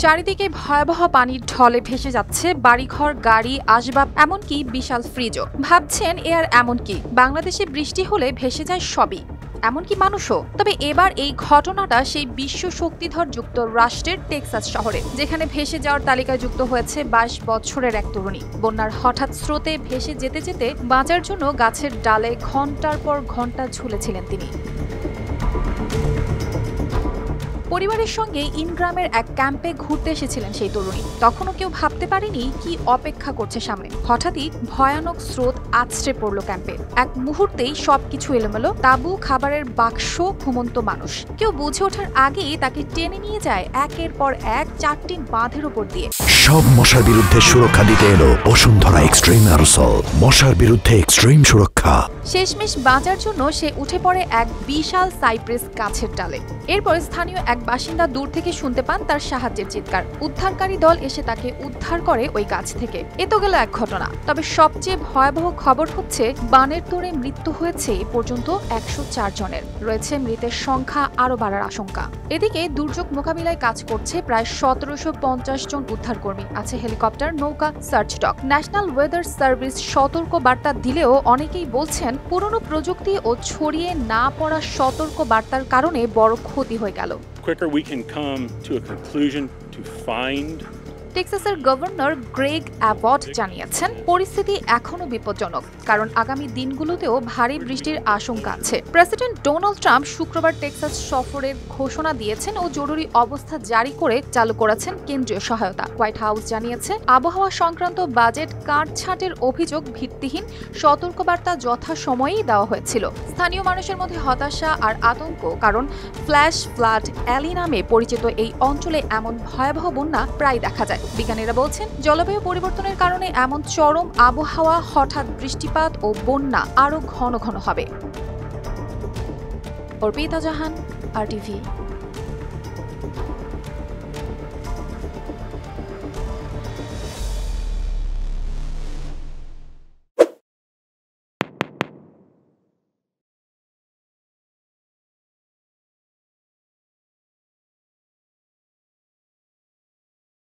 চারিদিকে ভয়াবহ পানির ঢলে ভেসে যাচ্ছে বাড়িঘর, গাড়ি, আসবাব, এমনকি বিশাল ফ্রিজও। ভাবছেন এ আর এমন কি, বাংলাদেশে বৃষ্টি হলে ভেসে যায় সবই, এমনকি মানুষও। তবে এবার এই ঘটনাটা সেই বিশ্ব শক্তিধর যুক্তরাষ্ট্রের টেক্সাস শহরে, যেখানে ভেসে যাওয়ার তালিকায় যুক্ত হয়েছে 22 বছরের এক তরুণী। বন্যার হঠাৎ স্রোতে ভেসে যেতে যেতে বাঁচার জন্য গাছের ডালে ঘন্টার পর ঘন্টা ঝুলেছিলেন তিনি। পরিবারের সঙ্গে ইনগ্রামের এক ক্যাম্পে ঘুরতে এসেছিলেন সেই তরুণী। তখনও কেউ ভাবতে পারেনি কি অপেক্ষা করছে সামনে। হঠাৎই ভয়ানক স্রোত আছড়ে পড়ল ক্যাম্পে। এক মুহূর্তেই সবকিছু এলোমেলো, তাঁবু, খাবারের বাক্স, ঘুমন্ত মানুষ। কেউ বুঝে ওঠার আগেই তাকে টেনে নিয়ে যায় একের পর এক 4টি বাঁধের উপর দিয়ে। সব মশার বিরুদ্ধে সুরক্ষা দিতে এলো বসুন্ধরা এক্সট্রিম অ্যারোসল, মশার বিরুদ্ধে এক্সট্রিম সুরক্ষা। শেষমেশ বাঁচার জন্য সে উঠে পড়ে এক বিশাল সাইপ্রেস গাছের ডালে। এরপর স্থানীয় এক বাসিন্দা দূর থেকে শুনতে পান তার সাহায্যের চিৎকার। উদ্ধারকারী দল এসে তাকে উদ্ধার করে ওই গাছ থেকে। এ তো গেল এক ঘটনা। তবে সবচেয়ে ভয়াবহ খবর হচ্ছে বানের তোড়ে মৃত্যু হয়েছে এ পর্যন্ত 104 জনের। রয়েছে মৃতের সংখ্যা আরও বাড়ার আশঙ্কা। এদিকে দুর্যোগ মোকাবিলায় কাজ করছে প্রায় 1750 জন উদ্ধারকর্মী। আছে হেলিকপ্টার, নৌকা, search dog. National weather service সতর্ক বার্তা দিলেও অনেকেই বলছেন পুরনো প্রযুক্তি ও ছড়িয়ে না পড়া সতর্ক বার্তার কারণে বড় ক্ষতি হয়ে গেল। quicker we can come to a conclusion to find টেক্সাসের গভর্নর গ্রেগ অ্যাবট জানিয়েছেন পরিস্থিতি এখনো বিপজ্জনক, কারণ আগামী দিনগুলোতেও ভারী বৃষ্টির আশঙ্কা আছে। প্রেসিডেন্ট ডোনাল্ড ট্রাম্প শুক্রবার টেক্সাস সফরের ঘোষণা দিয়েছেন ও জরুরি অবস্থা জারি করে চালু করেছেন কেন্দ্রীয় সহায়তা। হোয়াইট হাউস জানিয়েছে আবহাওয়া সংক্রান্ত বাজেট কাটছাঁটের অভিযোগ ভিত্তিহীন, সতর্কবার্তা যথাসময়েই দেওয়া হয়েছিল। স্থানীয় মানুষের মধ্যে হতাশা আর আতঙ্ক, কারণ ফ্ল্যাশ ফ্লাড অ্যালি নামে পরিচিত এই অঞ্চলে এমন ভয়াবহ বন্যা প্রায় দেখা যায়। বিজ্ঞানীরা বলছেন জলবায়ু পরিবর্তনের কারণে এমন চরম আবহাওয়া, হঠাৎ বৃষ্টিপাত ও বন্যা আরও ঘন ঘন হবে। অর্পিতা জাহান, RTV।